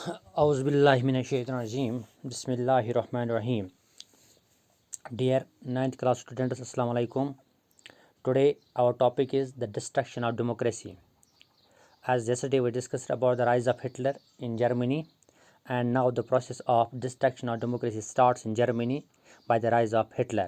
Auzu billahi minesh-shaytanir-rajim. Bismillahir-rahmanir-rahim. Dear 9th class students, Assalamu alaikum. Today our topic is the destruction of democracy. As yesterday we discussed about the rise of Hitler in Germany, and now the process of destruction of democracy starts in Germany by the rise of Hitler.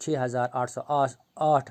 6808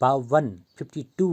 52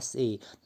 SA,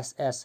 SS,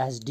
SD,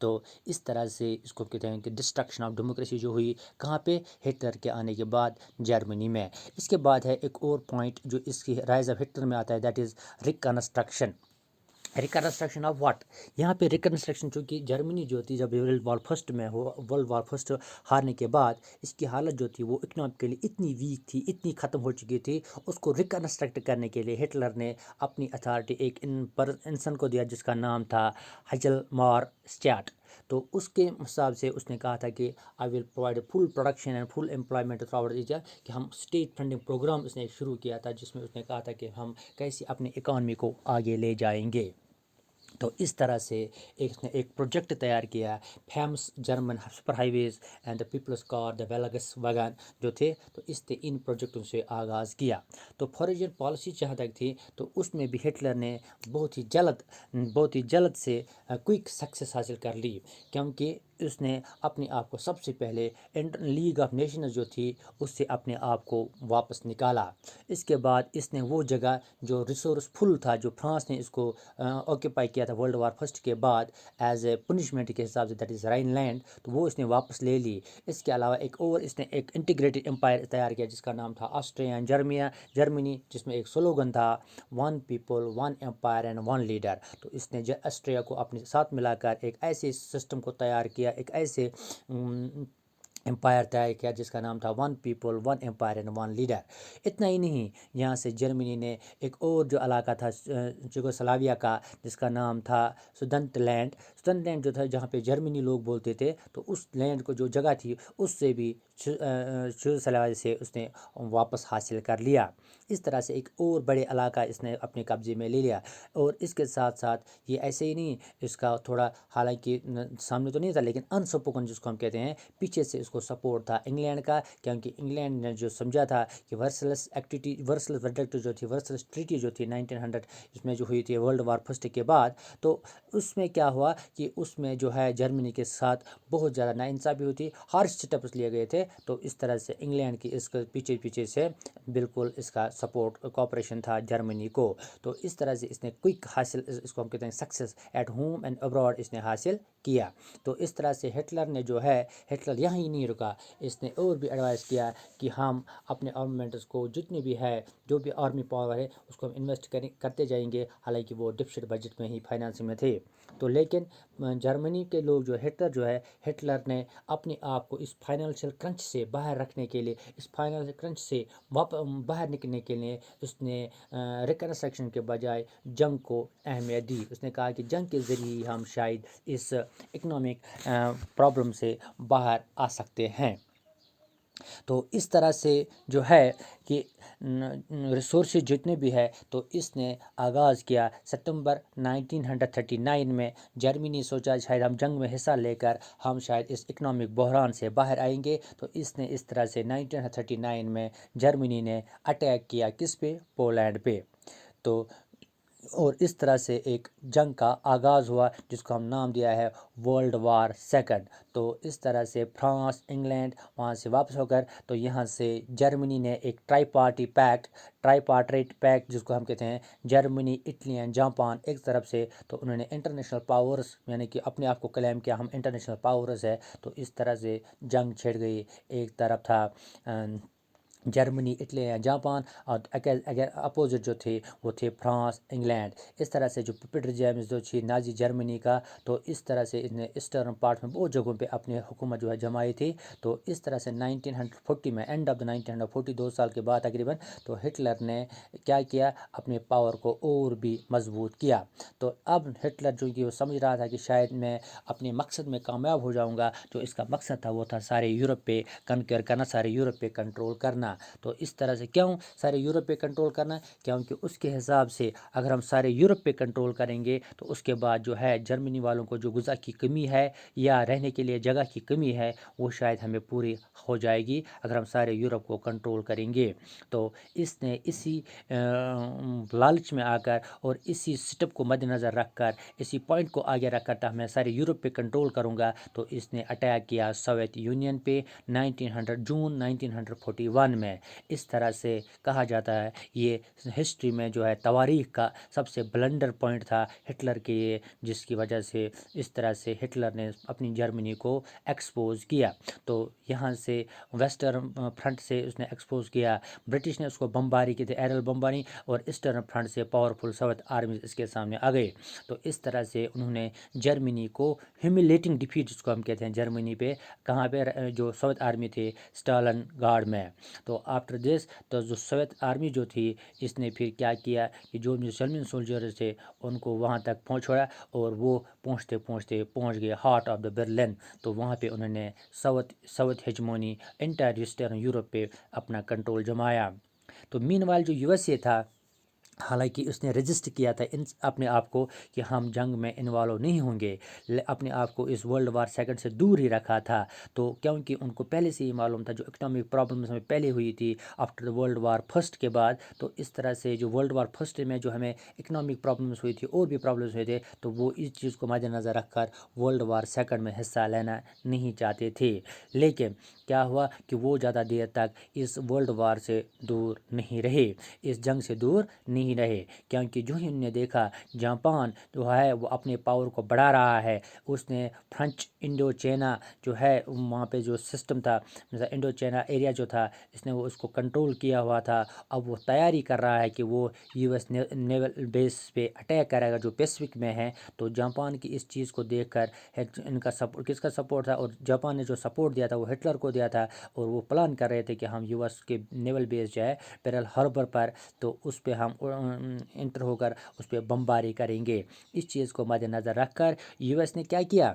تو اس طرح سے اس کو کہتے ہیں کہ destruction of democracy جو ہوئی کہاں پہ، ہٹلر کے آنے کے بعد جرمنی میں۔ اس کے بعد ہے ایک اور پوائنٹ جو اس کی رائز آف ہٹلر میں آتا ہے، that is reconstruction. Reconstruction of what? یہاں پہ ریکنسٹرکشن، چونکہ جرمنی جو تھی جب ورلڈ وار فرسٹ میں ہو، ورلڈ وار فرسٹ ہارنے کے بعد اس کی حالت جو تھی وہ اکنامکلی اتنی ویک تھی، اتنی ختم ہو چکی تھی، اس کو ریکنسٹرکٹ کرنے کے لیے ہٹلر نے اپنی اتھارٹی ایک انسان کو دیا جس کا نام تھا ہجل مار اسٹیاٹ۔ تو اس کے حساب سے اس نے کہا تھا کہ I will provide full production and full employment throughout area, کہ ہم اسٹیٹ فنڈنگ پروگرام اس نے شروع کیا تھا جس میں اس نے کہا تھا کہ ہم کیسے اپنی اکانومی کو آگے لے جائیں گے۔ تو اس طرح سے اس نے ایک پروجیکٹ تیار کیا، famous German super highways and the people's car the Volkswagen جو تھے، تو اس نے ان پروجیکٹوں سے آغاز کیا۔ تو فارجن پالیسی جہاں تک تھی تو اس میں بھی ہٹلر نے بہت ہی جلد سے کوئک سکسیس حاصل کر لی، کیونکہ اس نے اپنے آپ کو سب سے پہلے لیگ آف نیشنز جو تھی اس سے اپنے آپ کو واپس نکالا۔ اس کے بعد اس نے وہ جگہ جو ریسورس فل تھا، جو فرانس نے اس کو آکیپائی کیا تھا ورلڈ وار فرسٹ کے بعد ایز اے پنشمنٹ کے حساب سے، دیٹ از رائن لینڈ، تو وہ اس نے واپس لے لی۔ اس کے علاوہ ایک اور اس نے ایک انٹیگریٹڈ امپائر تیار کیا جس کا نام تھا آسٹریا اینڈ جرمنی، جس میں ایک سلوگن تھا one people one empire and one leader. تو اس نے آسٹریا کو اپنے ساتھ ملا کر ایک ایسے سسٹم کو تیار کیا، ایک ایسے امپائر تیار کیا جس کا نام تھا one people one empire and one leader. اتنا ہی نہیں، یہاں سے جرمنی نے ایک اور جو علاقہ تھا یوگوسلاویا کا جس کا نام تھا سودنٹ لینڈ جو تھا جہاں پہ جرمنی لوگ بولتے تھے، تو اس لینڈ کو جو جگہ تھی اس سے بھی یوگوسلاویا سے اس نے واپس حاصل کر لیا۔ اس طرح سے ایک اور بڑے علاقہ اس نے اپنے قبضے میں لے لیا۔ اور اس کے ساتھ ساتھ یہ ایسے ہی نہیں، اس کا تھوڑا حالانکہ سامنے تو نہیں تھا لیکن انسپوکن جس کو ہم کہتے ہیں، پیچھے سے اس کو سپورٹ تھا انگلینڈ کا، کیونکہ انگلینڈ نے جو سمجھا تھا کہ ورسلس ورڈکٹ جو تھی، ورسلس ٹریٹی جو تھی 1900 اس میں جو ہوئی تھی ورلڈ وار فرسٹ کے بعد، تو اس میں کیا ہوا کہ اس میں جو ہے جرمنی کے ساتھ بہت زیادہ ناانصافی ہوئی تھی، ہارش اسٹیپس لیے گئے تھے۔ تو اس طرح سے انگلینڈ کی اس کے پیچھے سے بالکل اس کا سپورٹ کوآپریشن تھا جرمنی کو۔ تو اس طرح سے اس نے کوئک حاصل، اس کو ہم کہتے ہیں success at home and abroad, اس نے حاصل کیا۔ تو اس طرح سے ہٹلر نے جو ہے، ہٹلر یہاں ہی نہیں رکا، اس نے اور بھی ایڈوائز کیا کہ ہم اپنے آرمامنٹس کو جتنی بھی ہے، جو بھی آرمی پاور ہے اس کو ہم انویسٹ کرتے جائیں گے، حالانکہ وہ ڈفشٹ بجٹ میں ہی فائنانس میں تھے۔ تو لیکن جرمنی کے لوگ جو ہٹلر نے اپنے آپ کو اس فائنینشیل کرنچ سے باہر رکھنے کے لیے، اس فائنینشیل کرنچ سے باہر نکلنے کے لیے اس نے ریکنسٹرکشن کے بجائے جنگ کو اہمیت دی۔ اس نے کہا کہ جنگ کے ذریعے ہم شاید اس اکنامک پرابلم سے باہر آ سکتے ہیں۔ تو اس طرح سے جو ہے کہ ریسورسز جتنے بھی ہے، تو اس نے آغاز کیا ستمبر 1939 میں۔ جرمنی سوچا شاید ہم جنگ میں حصہ لے کر ہم شاید اس اکنامک بحران سے باہر آئیں گے، تو اس نے اس طرح سے 1939 میں جرمنی نے اٹیک کیا کس پہ؟ پولینڈ پہ۔ تو اور اس طرح سے ایک جنگ کا آغاز ہوا جس کو ہم نام دیا ہے ورلڈ وار سیکنڈ۔ تو اس طرح سے فرانس، انگلینڈ وہاں سے واپس ہو کر، تو یہاں سے جرمنی نے ایک ٹرائی پارٹیٹ پیکٹ جس کو ہم کہتے ہیں، جرمنی، اٹلی اینڈ جاپان ایک طرف سے، تو انہوں نے انٹرنیشنل پاورز یعنی کہ اپنے آپ کو کلیم کیا ہم انٹرنیشنل پاورز ہے۔ تو اس طرح سے جنگ چھڑ گئی، ایک طرف تھا جرمنی، اٹلی یا جاپان، اور اگر اپوزٹ جو تھے وہ تھے فرانس، انگلینڈ۔ اس طرح سے جو پیٹر جیمز جو تھی نازی جرمنی کا، تو اس طرح سے اس نے ایسٹرن پارٹ میں بہت جگہوں پہ اپنی حکومت جو ہے جمائی تھی۔ تو اس طرح سے 1940 میں، اینڈ آف دا 1940، 2 سال کے بعد تقریباً، تو ہٹلر نے کیا اپنے پاور کو اور بھی مضبوط کیا۔ تو اب ہٹلر جو کہ وہ سمجھ رہا تھا کہ شاید میں اپنے مقصد میں کامیاب ہو جاؤں گا، جو اس کا مقصد تھا وہ تھا سارے یورپ پہ کنکر کرنا، سارے یورپ پہ کنٹرول کرنا۔ تو اس طرح سے کیوں سارے یورپ پہ کنٹرول کرنا؟ کیونکہ اس کے حساب سے اگر ہم سارے یورپ پہ کنٹرول کریں گے تو اس کے بعد جو ہے جرمنی والوں کو جو غذا کی کمی ہے یا رہنے کے لیے جگہ کی کمی ہے وہ شاید ہمیں پوری ہو جائے گی اگر ہم سارے یورپ کو کنٹرول کریں گے۔ تو اس نے اسی لالچ میں آ کر اور اسی سٹپ کو مد نظر رکھ کر، اسی پوائنٹ کو آگے رکھ کر میں سارے یورپ پہ کنٹرول کروں گا، تو اس نے اٹیک کیا سوویت یونین پہ جون 1941 میں. اس طرح سے کہا جاتا ہے یہ ہسٹری میں جو ہے تواریخ کا سب سے بلنڈر پوائنٹ تھا ہٹلر کے لیے، جس کی وجہ سے اس طرح سے ہٹلر نے اپنی جرمنی کو ایکسپوز کیا. تو یہاں سے ویسٹرن فرنٹ سے اس نے ایکسپوز کیا، برٹش نے اس کو بمباری کی تھی، ایرل بمباری، اور ایسٹرن فرنٹ سے پاورفل ساؤتھ آرمیز اس کے سامنے آ گئے. تو اس طرح سے انہوں نے جرمنی کو ہیوملیٹنگ ڈیفیٹ جس کو ہم کہتے ہیں جرمنی پہ، کہاں پہ جو ساؤتھ آرمی تھے اسٹالن گارڈ میں. تو آفٹر دس تو جو ساؤتھ آرمی جو تھی اس نے پھر کیا کیا کہ جو جرمن سولجرز تھے ان کو وہاں تک پہنچایا، اور وہ پہنچتے پہنچتے پہنچ گئے ہارٹ آف دا برلن. تو وہاں پہ انہوں نے ساؤتھ ہیجمونی انٹائر ایسٹرن یورپ پہ اپنا کنٹرول جمایا. تو مین وائل جو یو ایس اے تھا، حالانکہ اس نے رجسٹ کیا تھا اپنے آپ کو کہ ہم جنگ میں انوالو نہیں ہوں گے، اپنے آپ کو اس ورلڈ وار سیکنڈ سے دور ہی رکھا تھا. تو کیونکہ ان کو پہلے سے ہی معلوم تھا جو اکنامک پرابلمس ہمیں پہلے ہوئی تھی آفٹر ورلڈ وار فرسٹ کے بعد، تو اس طرح سے جو ورلڈ وار فرسٹ میں جو ہمیں اکنامک پرابلمس ہوئی تھی اور بھی پرابلمس ہوئے تھے، تو وہ اس چیز کو مد نظر رکھ کر ورلڈ وار سیکنڈ میں حصہ لینا نہیں چاہتے تھے. لیکن کیا ہوا کہ وہ زیادہ دیر تک اس ورلڈ وار سے دور نہیں رہے، اس جنگ سے دور نہیں رہے، کیونکہ جو ہی انہوں نے دیکھا جاپان جو ہے وہ اپنے پاور کو بڑھا رہا ہے، اس نے فرنچ انڈو چائنا جو ہے وہاں پہ جو سسٹم تھا، انڈو چائنا ایریا جو تھا، اس نے وہ اس کو کنٹرول کیا ہوا تھا. اب وہ تیاری کر رہا ہے کہ وہ یو ایس نیول بیس پہ اٹیک کرے گا جو پیسفک میں ہے. تو جاپان کی اس چیز کو دیکھ کر ان کا کس کا سپورٹ تھا، اور جاپان نے جو سپورٹ دیا تھا وہ ہٹلر کو دیا تھا، اور وہ پلان کر رہے تھے کہ ہم یو ایس کے نیول بیس جو ہے پیرل ہاربر پر، تو اس پہ ہم انٹر ہو کر اس پہ بمباری کریں گے. اس چیز کو مد نظر رکھ کر یو ایس نے کیا کیا،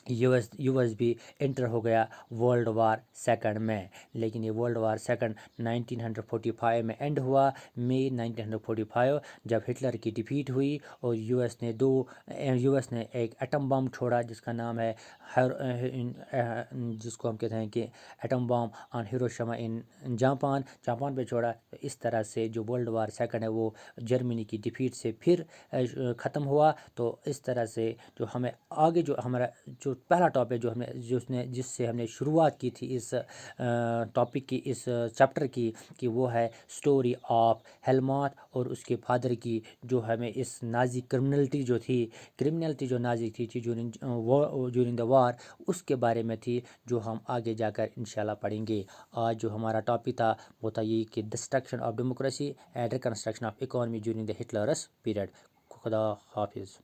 یو ایس بھی انٹر ہو گیا ورلڈ وار سیکنڈ میں. لیکن یہ ورلڈ وار سیکنڈ 1945 میں اینڈ ہوا، مئی 1945، جب ہٹلر کی ڈیفیٹ ہوئی اور یو ایس نے ایک ایٹم بم چھوڑا جس کا نام ہے جس کو ہم کہتے ہیں کہ atom bomb on Hiroshima in Japan پہ چھوڑا. اس طرح سے جو ورلڈ وار سیکنڈ ہے وہ جرمنی کی ڈیفیٹ سے پھر ختم ہوا. تو اس طرح سے جو ہمیں آگے جو ہمارا جو پہلا ٹاپک جو ہمیں جس سے ہم نے شروعات کی تھی اس ٹاپک کی، اس چیپٹر کی، کہ وہ ہے سٹوری آف ہیلمٹ اور اس کے فادر کی، جو ہمیں اس نازی کرمنلٹی جو نازی تھی جورنگ دا وار، اس کے بارے میں تھی، جو ہم آگے جا کر انشاءاللہ پڑھیں گے. آج جو ہمارا ٹاپک تھا وہ تھا یہ کہ destruction of democracy and reconstruction of economy during the Hitler's period. خدا حافظ.